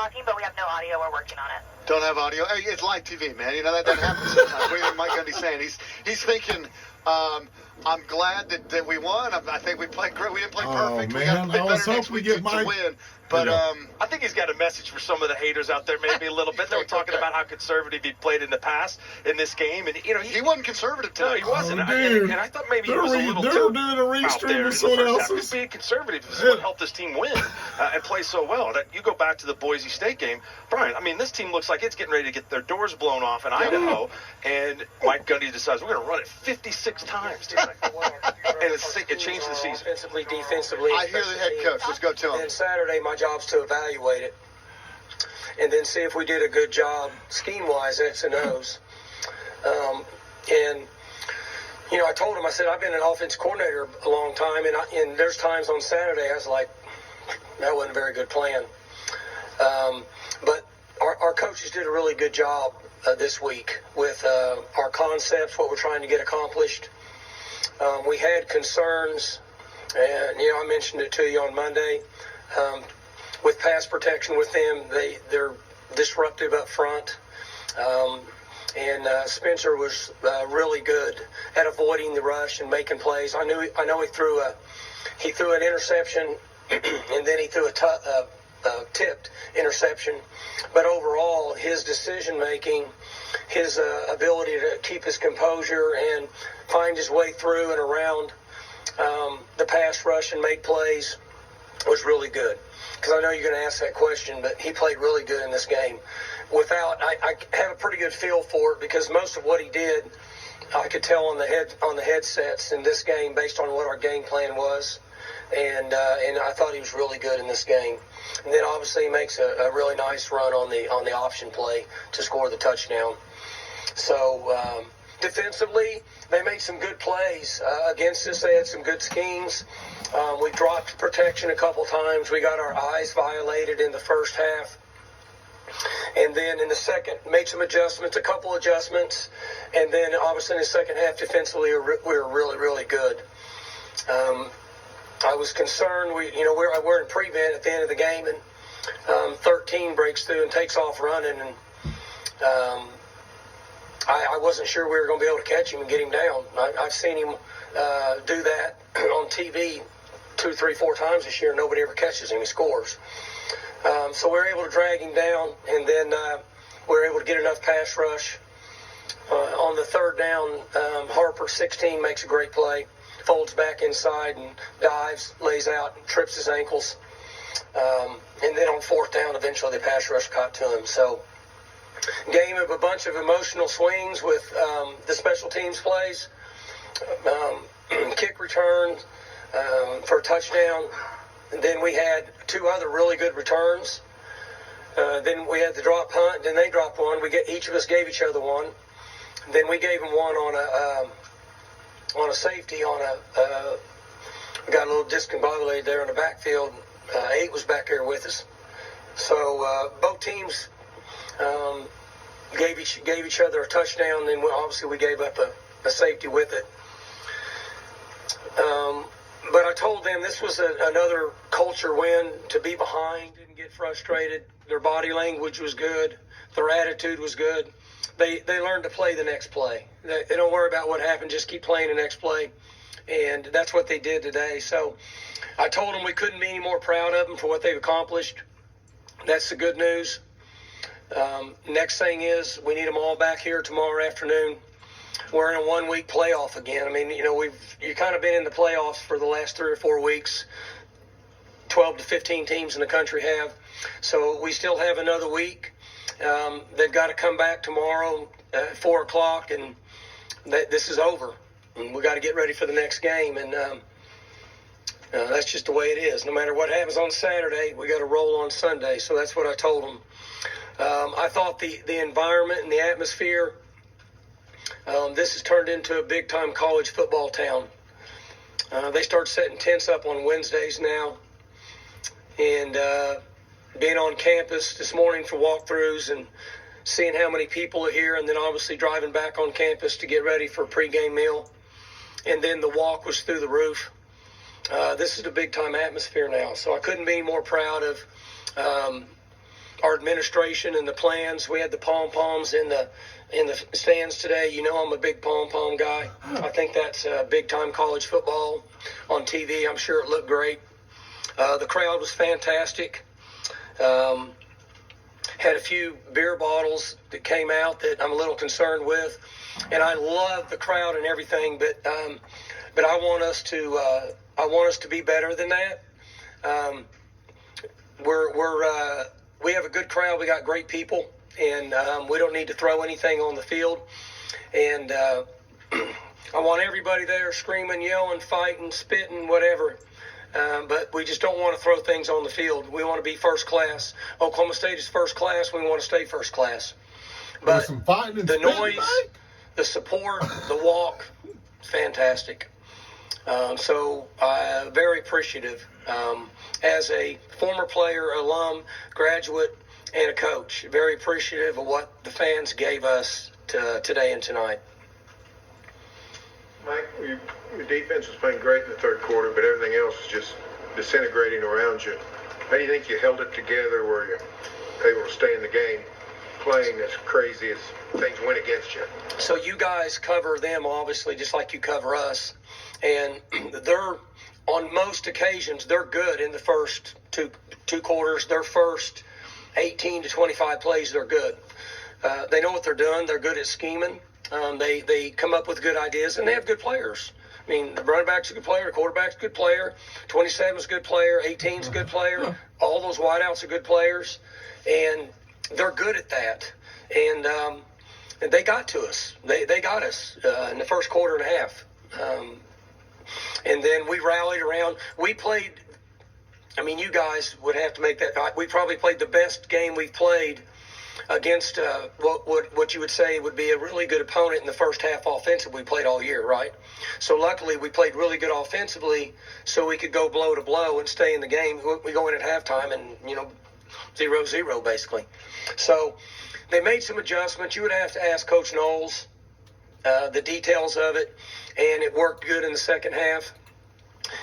talking, but we have no audio. We're working on it. Don't have audio? Hey, it's live TV, man. You know, that happens sometimes. What do you think Mike Gundy's saying? He's thinking, I'm glad that we won. I think we played great. We didn't play perfect. Man, we got to play better next week to Mike win. But I think he's got a message for some of the haters out there, maybe a little bit. They were talking about how conservative he played in the past in this game, and he wasn't conservative tonight. No, he wasn't. And I thought maybe he was a little too doing a restream of someone else's. Being conservative is what helped this team win and play so well. That you go back to the Boise State game, Brian. I mean, this team looks like it's getting ready to get their doors blown off in Idaho, and Mike Gundy decides we're going to run it 56 times tonight, and it changed the season. Offensively, defensively. I hear the head coach. Let's go to him. And Saturday, my job's to evaluate it and then see if we did a good job scheme-wise, X and O's. And, you know, I told him, I said, I've been an offense coordinator a long time, and there's times on Saturday I was like, that wasn't a very good plan. But our coaches did a really good job this week with our concepts, what we're trying to get accomplished. We had concerns, and, you know, I mentioned it to you on Monday. With pass protection with them, they're disruptive up front. And Spencer was really good at avoiding the rush and making plays. I know he threw an interception, and then he threw a tipped interception. But overall, his decision making, his ability to keep his composure and find his way through and around the pass rush and make plays was really good. Because I know you're going to ask that question, but he played really good in this game. I have a pretty good feel for it because most of what he did, I could tell on the headsets in this game based on what our game plan was, and I thought he was really good in this game. And then obviously he makes a really nice run on the option play to score the touchdown. So defensively, they made some good plays against us. They had some good schemes. We dropped protection a couple times. We got our eyes violated in the first half. And then in the second, made some adjustments, a couple adjustments. And then obviously in the second half, defensively, we were really, really good. I was concerned. We're in prevent at the end of the game, and 13 breaks through and takes off running. And I wasn't sure we were going to be able to catch him and get him down. I've seen him do that on TV 2, 3, 4 times this year. Nobody ever catches him. He scores. So we were able to drag him down, and then we were able to get enough pass rush. On the third down, Harper, 16, makes a great play, folds back inside and dives, lays out, and trips his ankles. And then on fourth down, eventually the pass rush caught to him. So game of a bunch of emotional swings with the special teams plays, kick return for a touchdown. And then we had 2 other really good returns. Then we had the drop punt. Then they dropped one. Each of us gave each other one. Then we gave them one on a safety. We got a little discombobulated there in the backfield. 8 was back there with us. So both teams gave each other a touchdown. Then obviously we gave up a safety with it. But I told them this was another culture win. To be behind, didn't get frustrated. Their body language was good. Their attitude was good. They learned to play the next play. They don't worry about what happened. Just keep playing the next play. And that's what they did today. So I told them we couldn't be any more proud of them for what they've accomplished. That's the good news. Next thing is we need them all back here tomorrow afternoon. We're in a 1-week playoff again. I mean, you've kind of been in the playoffs for the last 3 or 4 weeks. 12 to 15 teams in the country have. So we still have another week. They've got to come back tomorrow at 4 o'clock, and this is over. And we got to get ready for the next game, and that's just the way it is. No matter what happens on Saturday, we got to roll on Sunday. So that's what I told them. I thought the environment and the atmosphere, this has turned into a big-time college football town. They start setting tents up on Wednesdays now. And being on campus this morning for walkthroughs and seeing how many people are here, and then obviously driving back on campus to get ready for a pregame meal. And then the walk was through the roof. This is a big-time atmosphere now. So I couldn't be more proud of our administration and the plans. We had the pom-poms in the stands today. You know I'm a big pom-pom guy. I think that's big-time college football on TV. I'm sure it looked great. The crowd was fantastic. Had a few beer bottles that came out that I'm a little concerned with, and I love the crowd and everything, but I want us to be better than that. We have a good crowd. We got great people, and we don't need to throw anything on the field. And I want everybody there screaming, yelling, fighting, spitting, whatever. But we just don't want to throw things on the field. We want to be first class. Oklahoma State is first class. We want to stay first class. But some fighting and the spitting, noise, Mike? the support, the walk, fantastic. So very appreciative. As a former player, alum, graduate, and a coach, very appreciative of what the fans gave us today and tonight. Mike, your defense was playing great in the third quarter, but everything else was just disintegrating around you. How do you think you held it together where you're able to stay in the game playing as crazy as things went against you? So you guys cover them, obviously, just like you cover us. And they're, on most occasions, they're good in the first two quarters. Their first 18 to 25 plays, they're good. They know what they're doing. They're good at scheming. They come up with good ideas, and they have good players. I mean, the running back's a good player, the quarterback's a good player, 27's a good player, 18's a good player. All those wideouts are good players, and they're good at that. And they got to us. They got us in the first quarter and a half. And then we rallied around. We played, I mean, you guys would have to make that. We probably played the best game we've played against what you would say would be a really good opponent in the first half offensively. We played all year, right? So luckily we played really good offensively so we could go blow to blow and stay in the game. We go in at halftime and, 0-0 basically. So they made some adjustments. You would have to ask Coach Knowles the details of it, and it worked good in the second half.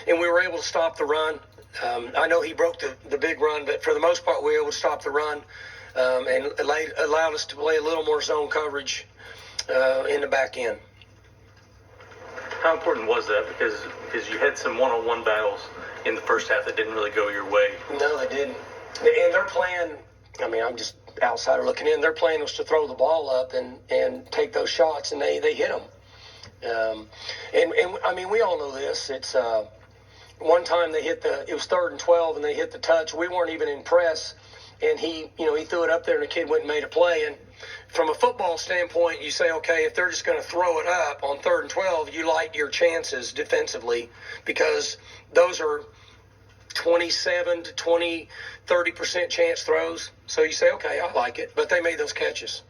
And we were able to stop the run. I know he broke the big run, but for the most part we were able to stop the run. And allowed us to play a little more zone coverage in the back end. How important was that? Because you had some one-on-one battles in the first half that didn't really go your way. No, they didn't. And their plan, I mean, I'm just outsider looking in, their plan was to throw the ball up and take those shots, and they hit them. And I mean, we all know this. It's one time it was 3rd and 12, and they hit the touch. We weren't even in press. And he threw it up there, and the kid went and made a play. And from a football standpoint, you say, okay, if they're just going to throw it up on 3rd and 12, you light your chances defensively because those are 27 to 20, 30% chance throws. So you say, okay, I like it. But they made those catches.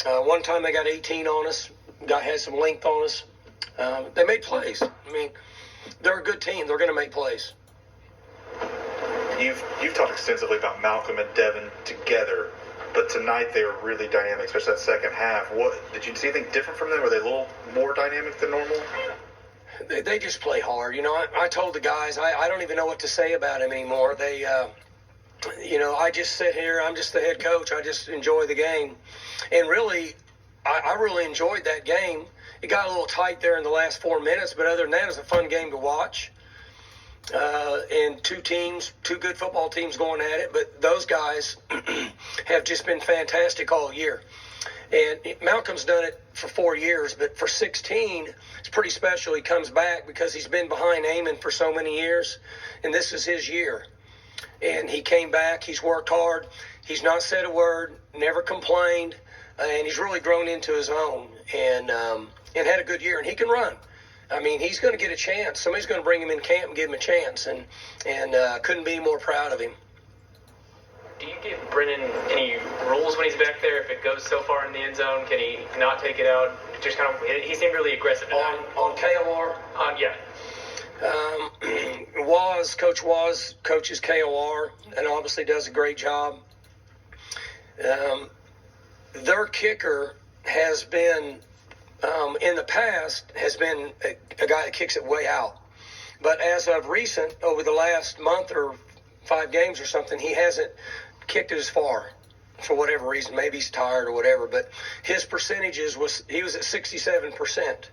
One time they got 18 on us, had some length on us. They made plays. I mean, they're a good team. They're going to make plays. You've talked extensively about Malcolm and Devin together, but tonight they were really dynamic, especially that second half. What did you see anything different from them? Were they a little more dynamic than normal? They just play hard. I told the guys I don't even know what to say about them anymore. They, I just sit here. I'm just the head coach. I just enjoy the game, and really, I really enjoyed that game. It got a little tight there in the last 4 minutes, but other than that, it was a fun game to watch. And two good football teams going at it, but those guys have just been fantastic all year. And Malcolm's done it for 4 years, but for 16, it's pretty special. He comes back because he's been behind Amon for so many years, and this is his year. And he came back. He's worked hard. He's not said a word, never complained, and he's really grown into his own and had a good year. And he can run. I mean, he's going to get a chance. Somebody's going to bring him in camp and give him a chance, and couldn't be more proud of him. Do you give Brennan any rules when he's back there? If it goes so far in the end zone, can he not take it out? Just kind of, he seemed really aggressive on KOR. Yeah. Coach Waz coaches KOR and obviously does a great job. Their kicker has been. In the past, has been a guy that kicks it way out. But as of recent, over the last month or 5 games or something, he hasn't kicked it as far for whatever reason. Maybe he's tired or whatever, but his percentages he was at 67%.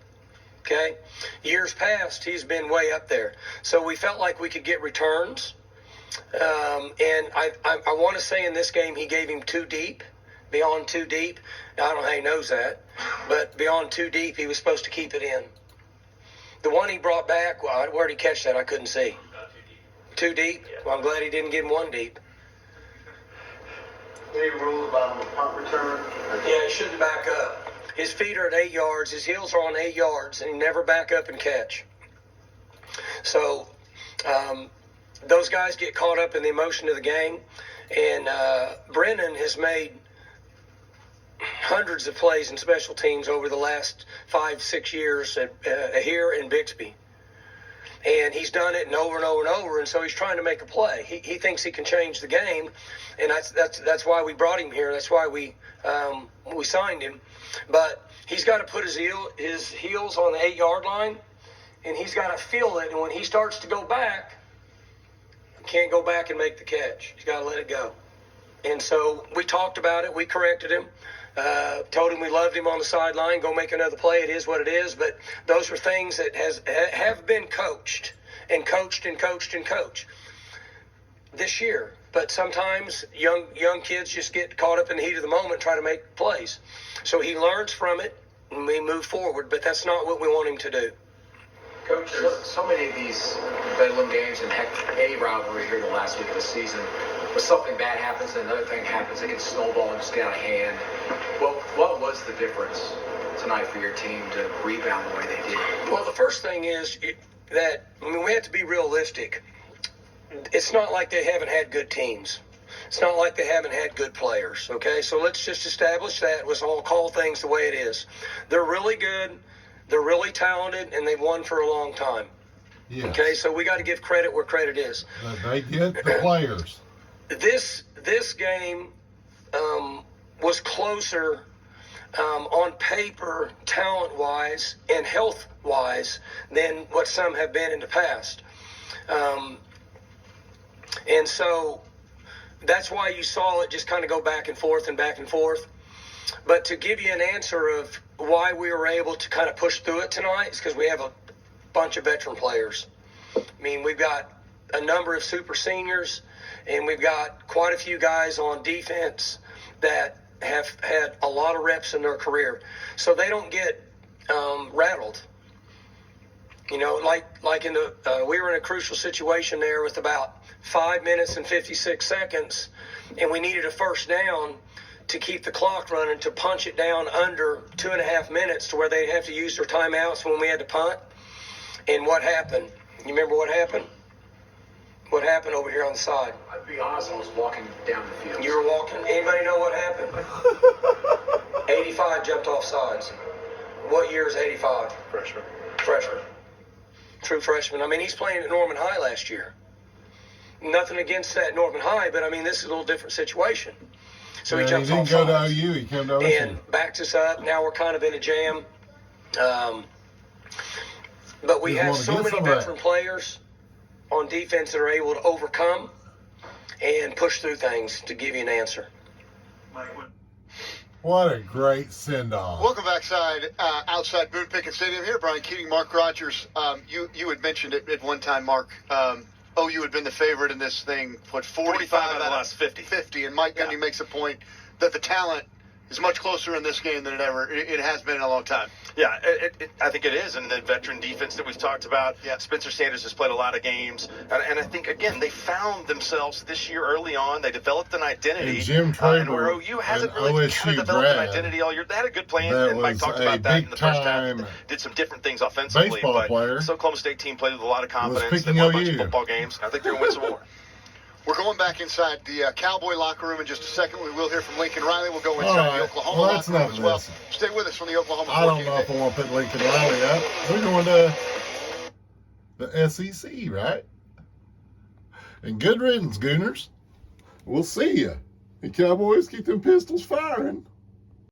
Okay? Years past, he's been way up there. So we felt like we could get returns. And I want to say in this game he gave him too deep, beyond too deep. I don't know how he knows that, but beyond too deep, he was supposed to keep it in. The one he brought back, well, where did he catch that? I couldn't see. Too deep? Yeah. Well, I'm glad he didn't give him one deep. Any rule about the punt return? Yeah, he shouldn't back up. His feet are at 8 yards. His heels are on 8 yards, and he never back up and catch. So those guys get caught up in the emotion of the game, and Brennan has made hundreds of plays in special teams over the last 5-6 years here in Bixby. And he's done it over and over and over, and so he's trying to make a play. He thinks he can change the game, and that's why we brought him here. That's why we signed him. But he's got to put his heels on the 8-yard line, and he's got to feel it. And when he starts to go back, he can't go back and make the catch. He's got to let it go. And so we talked about it. We corrected him. Told him we loved him on the sideline. Go make another play. It is what it is. But those are things that have been coached this year. But sometimes young kids just get caught up in the heat of the moment, try to make plays. So he learns from it, and we move forward. But that's not what we want him to do. Coach, so many of these Bedlam games and heck, a rivalry here the last week of the season, when something bad happens and another thing happens, it can snowball and just get out of hand. What was the difference tonight for your team to rebound the way they did? Well, the first thing is that, we have to be realistic. It's not like they haven't had good teams. It's not like they haven't had good players, okay? So let's just establish that. Let's all call things the way it is. They're really good. They're really talented, and they've won for a long time. Yes. Okay, so we got to give credit where credit is. They get the players. This game was closer on paper, talent-wise and health-wise, than what some have been in the past. And so that's why you saw it just kind of go back and forth and back and forth. But to give you an answer of why we were able to kind of push through it tonight is because we have a bunch of veteran players. I mean, we've got a number of super seniors, and we've got quite a few guys on defense that have had a lot of reps in their career. So they don't get rattled. You know, like in the we were in a crucial situation there with about 5 minutes and 56 seconds, and we needed a first down to keep the clock running, to punch it down under 2.5 minutes to where they'd have to use their timeouts when we had to punt. And what happened? You remember what happened? What happened over here on the side? I'd be honest, I was walking down the field. You were walking? Anybody know what happened? 85 jumped off sides. What year is 85? Freshman. True freshman. I mean, he's playing at Norman High last year. Nothing against that Norman High, but I mean, this is a little different situation. So he jumps off sides. He didn't go to OU. He came to OSU. And backs us up. Now we're kind of in a jam. But we have so many veteran players on defense that are able to overcome and push through things to give you an answer. What a great send-off. Welcome backside, outside Boone Pickett Stadium here. Brian Keating, Mark Rogers. You had mentioned it at one time, Mark. OU had been the favorite in this thing, 45 out of the last 50. And Mike Gundy makes a point that the talent is much closer in this game than it has been in a long time. Yeah, I think it is. And the veteran defense that we've talked about, Spencer Sanders has played a lot of games. And I think, again, they found themselves this year early on. They developed an identity. And Jim and where OU hasn't really kind of developed an identity all year. They had a good plan, and Mike talked about that in the first half. Did some different things offensively. But this Oklahoma State team played with a lot of confidence. They won a bunch of football games. I think they're going to win some more. We're going back inside the Cowboy locker room in just a second. We will hear from Lincoln Riley. We'll go inside the Oklahoma locker room as well. Stay with us on the Oklahoma. I don't know if I want to put Lincoln Riley up. We're going to the SEC, right? And good riddance, Gooners. We'll see you. And Cowboys, keep them pistols firing.